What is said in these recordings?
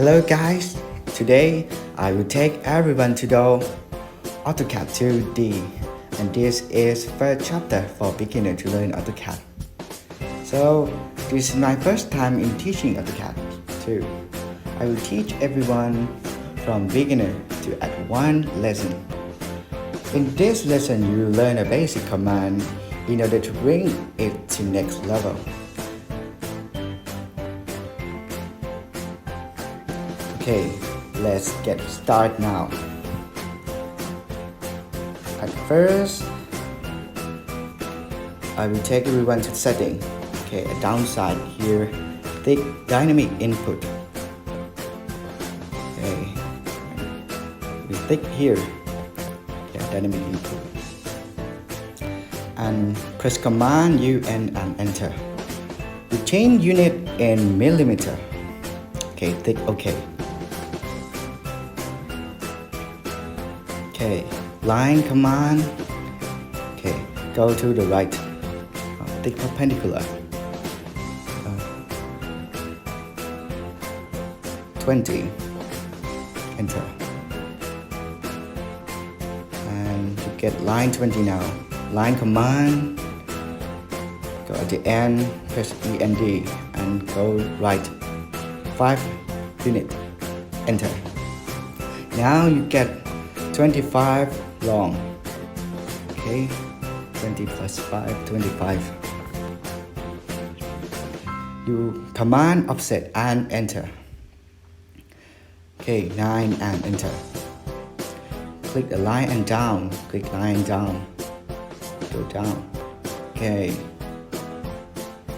Hello guys, today I will take everyone to the AutoCAD 2D, and this is first chapter for beginner to learn AutoCAD. So this is my first time in teaching AutoCAD too. I will teach everyone from beginner to advanced lesson. In this lesson you will learn a basic command in order to bring it to next level. Okay, let's get started now. At first, I will take everyone to setting. Okay, a downside here, thick dynamic input. Okay, we thick here. Okay, dynamic input. And press Command UN and enter. We change unit in millimeter. Okay, thick OK. Okay, line command. Okay, go to the right. Thick perpendicular. 20. Enter. And you get line 20 now. Line command. Go at the end. Press END and go right. 5 unit. Enter. Now you get 25 long. Okay, 20 plus 5, 25. You command offset and enter. Okay, 9 and enter. Click the line and down. Click line down. Go down. Okay.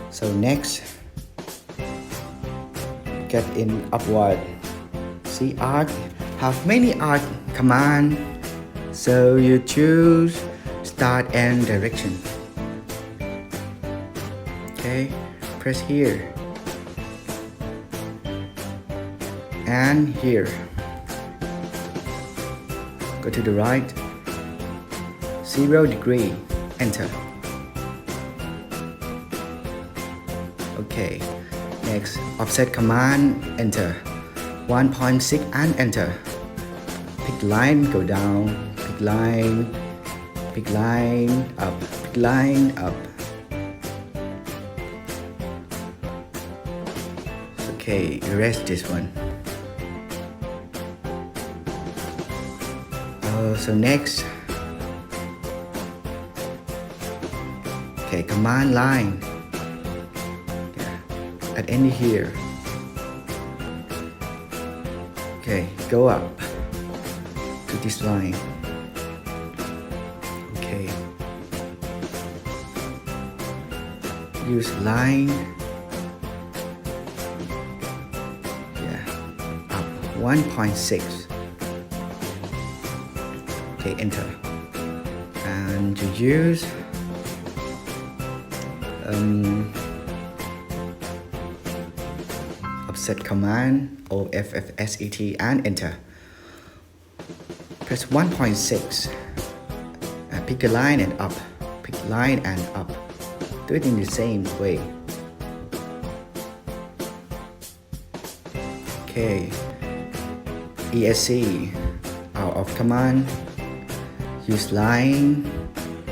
So next, get in upward. See arc. Have many arc command, so you choose start and direction. Okay, press here and here. Go to the right, 0 degree, enter. Okay, next offset command, enter. 1.6 and enter. Pick line, go down. Pick line up. Pick line up. Okay, erase this one. So next, okay, command line. Yeah, at end here. Okay, go up to this line. Okay. Use line. Yeah, up 1.6. Okay, enter. And you use offset command OFFSET and enter. Press 1.6 and pick a line and up. Pick line and up. Do it in the same way. Okay. ESC out of command. Use line.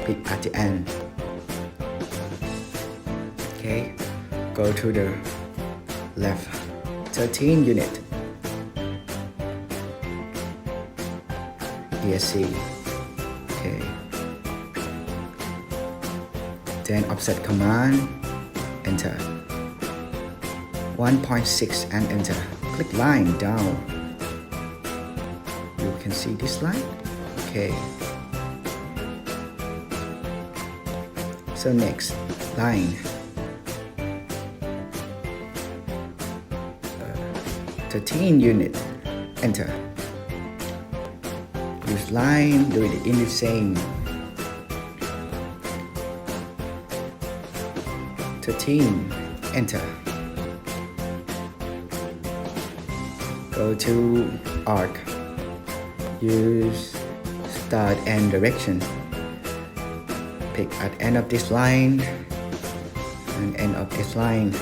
Pick at the end. Okay. Go to the left. 13 unit. ESC. Okay. Then offset command, enter. 1.6 and enter. Click line down. You can see this line. Okay. So next, line. 13 unit, enter. Use line, do it in the same. 13, enter. Go to arc. Use start and direction. Pick at end of this line and end of this line.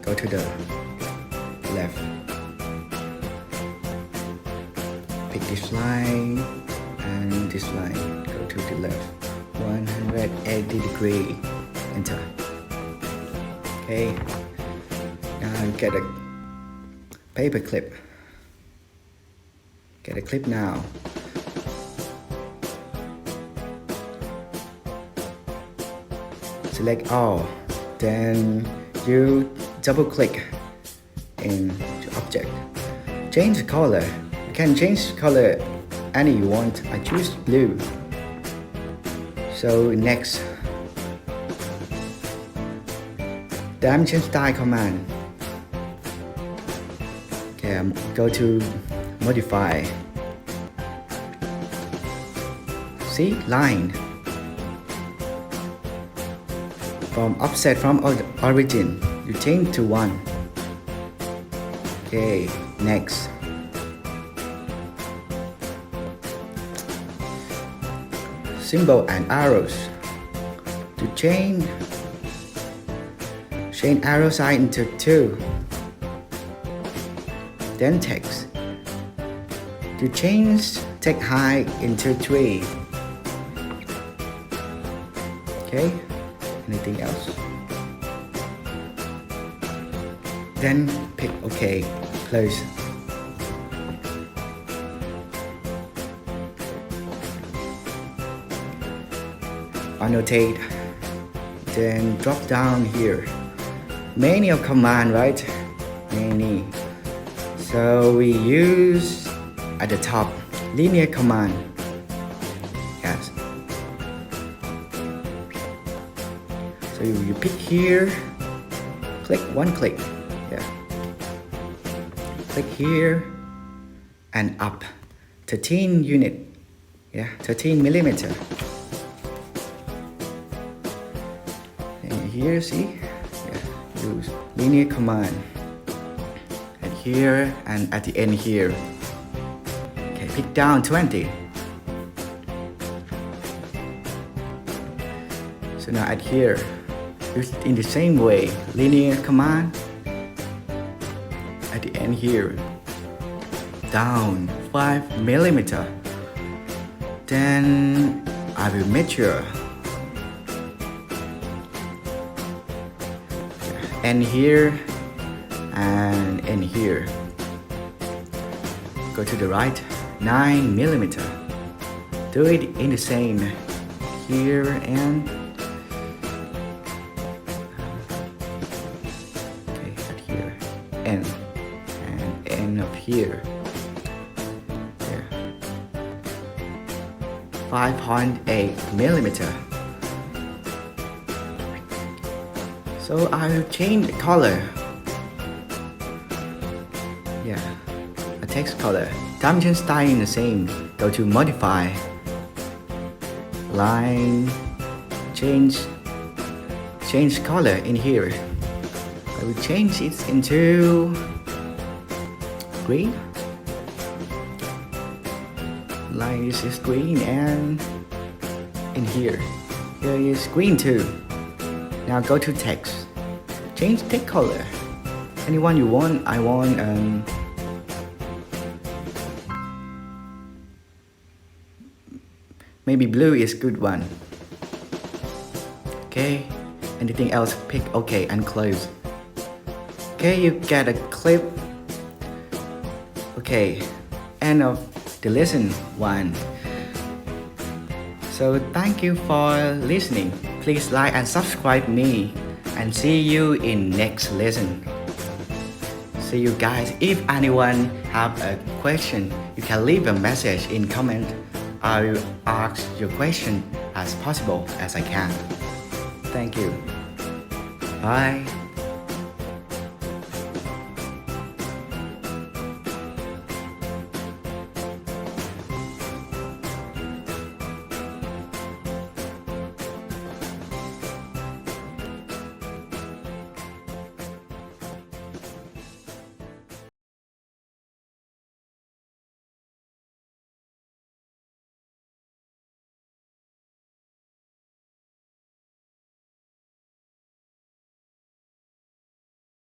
Go to the left. Pick this line and this line, go to the left. 180 degree, enter. Okay, now get a paper clip. Get a clip now. Select all, then you double click in the object. Change the color. You can change the color any you want. I choose blue. So next, dimension style command. Okay, go to modify. See, line. From offset from origin, you change to 1. Okay, next. Symbol and arrows. To change arrow sign into 2. Then text. To change text height into 3. Okay, anything else? Then pick OK, close. Annotate, then drop down here. Many of command, right? Many. So we use at the top linear command. Yes. So you pick here, click one click. Yeah. Click here and up. 13 unit. Yeah, 13 millimeter. Here, see, yeah, use linear command at here and at the end here. Okay, pick down 20. So now at here, use in the same way, linear command at the end here, down 5 millimeter. Then I will measure. And here and in here. Go to the right, 9 millimeter. Do it in the same here and okay, at here, and end of here. There. 5.8 millimeter. So I'll change the color. Yeah, a text color. Dimension style in the same. Go to modify. Line. Change color in here. I will change it into green. Line is green and in here. Here is green too. Now go to text. Change text color. Anyone you want. I want maybe blue is good one. Okay. Anything else? Pick OK and close. Okay, you get a clip. Okay. End of the lesson 1. So thank you for listening. Please like and subscribe me and see you in next lesson. See you guys. If anyone have a question, you can leave a message in comment. I will ask your question as possible as I can. Thank you. Bye.